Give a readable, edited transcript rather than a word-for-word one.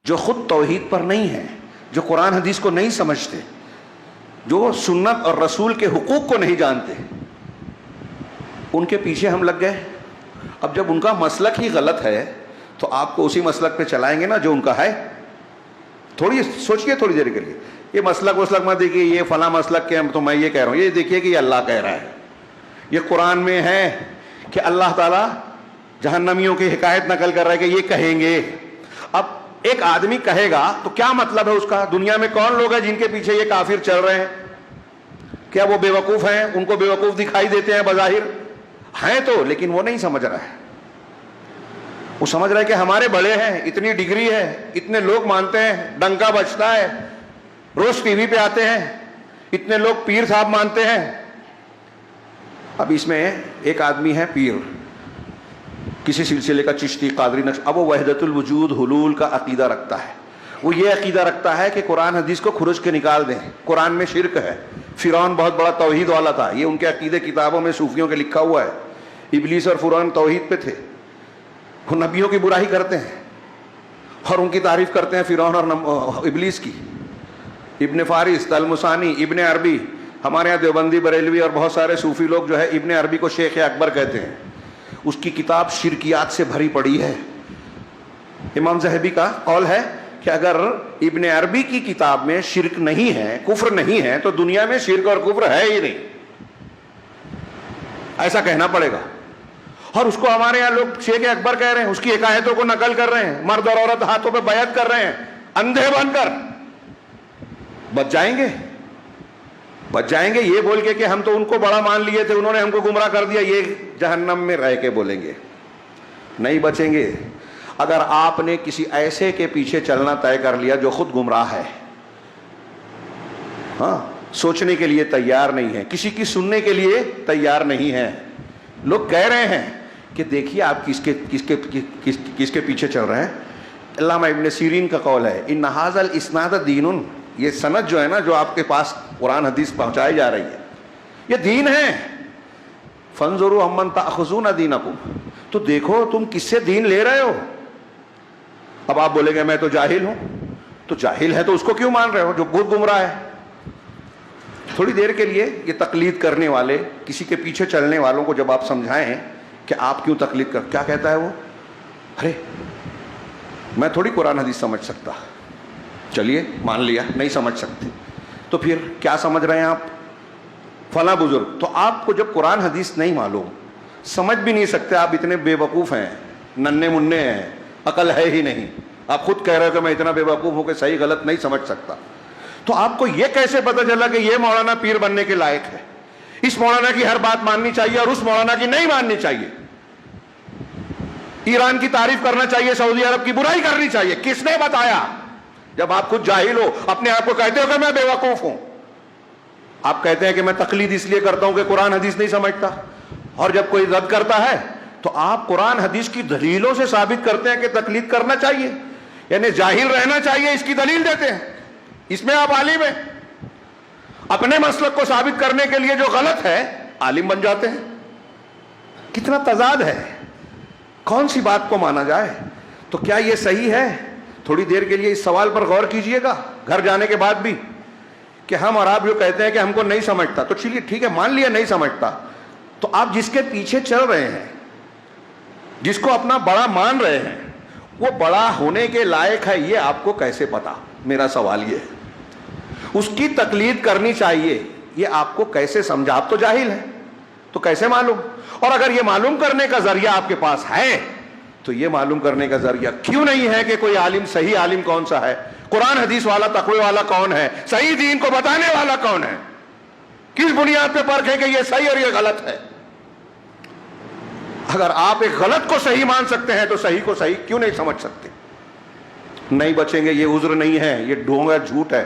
جو خود توحید پر نہیں ہیں، جو قرآن حدیث کو نہیں سمجھتے، جو سنت اور رسول کے حقوق کو نہیں جانتے، ان کے پیچھے ہم لگ گئے. اب جب ان کا مسلک ہی غلط ہے تو آپ کو اسی مسلک پہ چلائیں گے نا جو ان کا ہے. تھوڑی سوچئے تھوڑی دیر کے لیے. یہ مسلک مت دیکھیے یہ فلاں مسلک کے تو میں یہ کہہ رہا ہوں، یہ دیکھیے کہ یہ اللہ کہہ رہا ہے. یہ قرآن میں ہے کہ اللہ تعالیٰ جہنمیوں کی حکایت نقل کر رہا ہے کہ یہ کہیں گے. اب ایک آدمی کہے گا تو کیا مطلب ہے اس کا؟ دنیا میں کون لوگ ہیں جن کے پیچھے یہ کافر چل رہے ہیں؟ کیا وہ بے وقوف ہیں؟ ان کو بے وقوف دکھائی دیتے ہیں بظاہر؟ ہیں تو، لیکن وہ نہیں سمجھ رہا ہے. وہ سمجھ رہا ہے کہ ہمارے بڑے ہیں، اتنی ڈگری ہے، اتنے لوگ مانتے ہیں، ڈنکا بجتا ہے، روز ٹی وی پہ آتے ہیں، اتنے لوگ پیر صاحب مانتے ہیں. اب اس میں ایک آدمی ہے پیر، کسی سلسلے کا، چشتی، قادری، نقش، اب وہ وحدت الوجود، حلول کا عقیدہ رکھتا ہے. وہ یہ عقیدہ رکھتا ہے کہ قرآن حدیث کو کھرچ کے نکال دیں، قرآن میں شرک ہے. فرعون بہت بڑا توحید والا تھا، یہ ان کے عقیدے کتابوں میں صوفیوں کے لکھا ہوا ہے. ابلیس اور فرعون توحید پہ تھے. وہ نبیوں کی برائی کرتے ہیں اور ان کی تعریف کرتے ہیں، فرعون اور ابلیس کی. ابن فارس، تلمسانی، ابن عربی، ہمارے یہاں دیوبندی، بریلوی اور بہت سارے صوفی لوگ جو ہے ابن عربی کو شیخ اکبر کہتے ہیں. اس کی کتاب شرکیات سے بھری پڑی ہے. امام ذہبی کا قول ہے کہ اگر ابن عربی کی کتاب میں شرک نہیں ہے، کفر نہیں ہے، تو دنیا میں شرک اور کفر ہے ہی نہیں، ایسا کہنا پڑے گا. اور اس کو ہمارے یہاں لوگ شیخ اکبر کہہ رہے ہیں، اس کی حکایتوں کو نقل کر رہے ہیں، مرد اور عورت ہاتھوں پہ بیعت کر رہے ہیں، اندھے بن کر. بچ جائیں گے، بچ جائیں گے یہ بول کے کہ ہم تو ان کو بڑا مان لیے تھے، انہوں نے ہم کو گمراہ کر دیا، یہ جہنم میں رہ کے بولیں گے. نہیں بچیں گے. اگر آپ نے کسی ایسے کے پیچھے چلنا طے کر لیا جو خود گمراہ ہے، ہاں، سوچنے کے لیے تیار نہیں ہے، کسی کی سننے کے لیے تیار نہیں ہے. لوگ کہہ رہے ہیں کہ دیکھیے آپ کس کے پیچھے چل رہے ہیں. علامہ ابن سیرین کا قول ہے، ان ھذا الاسناد دین، یہ سند جو ہے نا، جو آپ کے پاس قرآن حدیث پہنچائی جا رہی ہے، یہ دین ہے. فانظروا عمن تأخذون دینکم، تو دیکھو تم کس سے دین لے رہے ہو. اب آپ بولیں گے میں تو جاہل ہوں. تو جاہل ہے تو اس کو کیوں مان رہے ہو جو بہت گمراہ ہے؟ تھوڑی دیر کے لیے یہ تقلید کرنے والے، کسی کے پیچھے چلنے والوں کو جب آپ سمجھائیں کہ آپ کیوں تقلید کر، کیا کہتا ہے وہ؟ ارے میں تھوڑی قرآن حدیث سمجھ سکتا. چلیے مان لیا نہیں سمجھ سکتے، تو پھر کیا سمجھ رہے ہیں آپ؟ فلاں بزرگ. تو آپ کو جب قرآن حدیث نہیں معلوم، سمجھ بھی نہیں سکتے، آپ اتنے بے وقوف ہیں، ننھے منھے ہیں، عقل ہے ہی نہیں. آپ خود کہہ رہے ہو کہ میں اتنا بے وقوف ہوں کہ صحیح غلط نہیں سمجھ سکتا. تو آپ کو یہ کیسے پتہ چلا کہ یہ مولانا پیر بننے کے لائق ہے؟ اس مولانا کی ہر بات ماننی چاہیے اور اس مولانا کی نہیں ماننی چاہیے. ایران کی تعریف کرنا چاہیے، سعودی عرب کی برائی کرنی چاہیے. کس نے بتایا؟ جب آپ خود جاہل ہو، اپنے آپ کو کہتے ہو کہ میں بے وقوف ہوں. آپ کہتے ہیں کہ میں تقلید اس لیے کرتا ہوں کہ قرآن حدیث نہیں سمجھتا، اور جب کوئی رد کرتا ہے تو آپ قرآن حدیث کی دلیلوں سے ثابت کرتے ہیں کہ تقلید کرنا چاہیے، یعنی جاہل رہنا چاہیے، اس کی دلیل دیتے ہیں. اس میں آپ عالم ہیں. اپنے مسلک کو ثابت کرنے کے لیے جو غلط ہے عالم بن جاتے ہیں. کتنا تضاد ہے. کون سی بات کو مانا جائے؟ تو کیا یہ صحیح ہے؟ تھوڑی دیر کے لیے اس سوال پر غور کیجئے گا گھر جانے کے بعد بھی، کہ ہم اور آپ جو کہتے ہیں کہ ہم کو نہیں سمجھتا، تو چلیے ٹھیک ہے مان لیا نہیں سمجھتا، تو آپ جس کے پیچھے چل رہے ہیں، جس کو اپنا بڑا مان رہے ہیں، وہ بڑا ہونے کے لائق ہے یہ آپ کو کیسے پتا؟ میرا سوال یہ ہے. اس کی تقلید کرنی چاہیے یہ آپ کو کیسے سمجھا؟ آپ تو جاہل ہیں، تو کیسے معلوم؟ اور اگر یہ معلوم کرنے کا ذریعہ آپ کے پاس ہے تو یہ معلوم کرنے کا ذریعہ کیوں نہیں ہے کہ کوئی عالم، صحیح عالم کون سا ہے، قرآن حدیث والا، تقوی والا کون ہے، صحیح دین کو بتانے والا کون ہے؟ کس بنیاد پہ پرکھیں کہ یہ صحیح اور یہ غلط ہے؟ اگر آپ ایک غلط کو صحیح مان سکتے ہیں تو صحیح کو صحیح کیوں نہیں سمجھ سکتے؟ نہیں بچیں گے. یہ عذر نہیں ہے، یہ ڈھونگا جھوٹ ہے.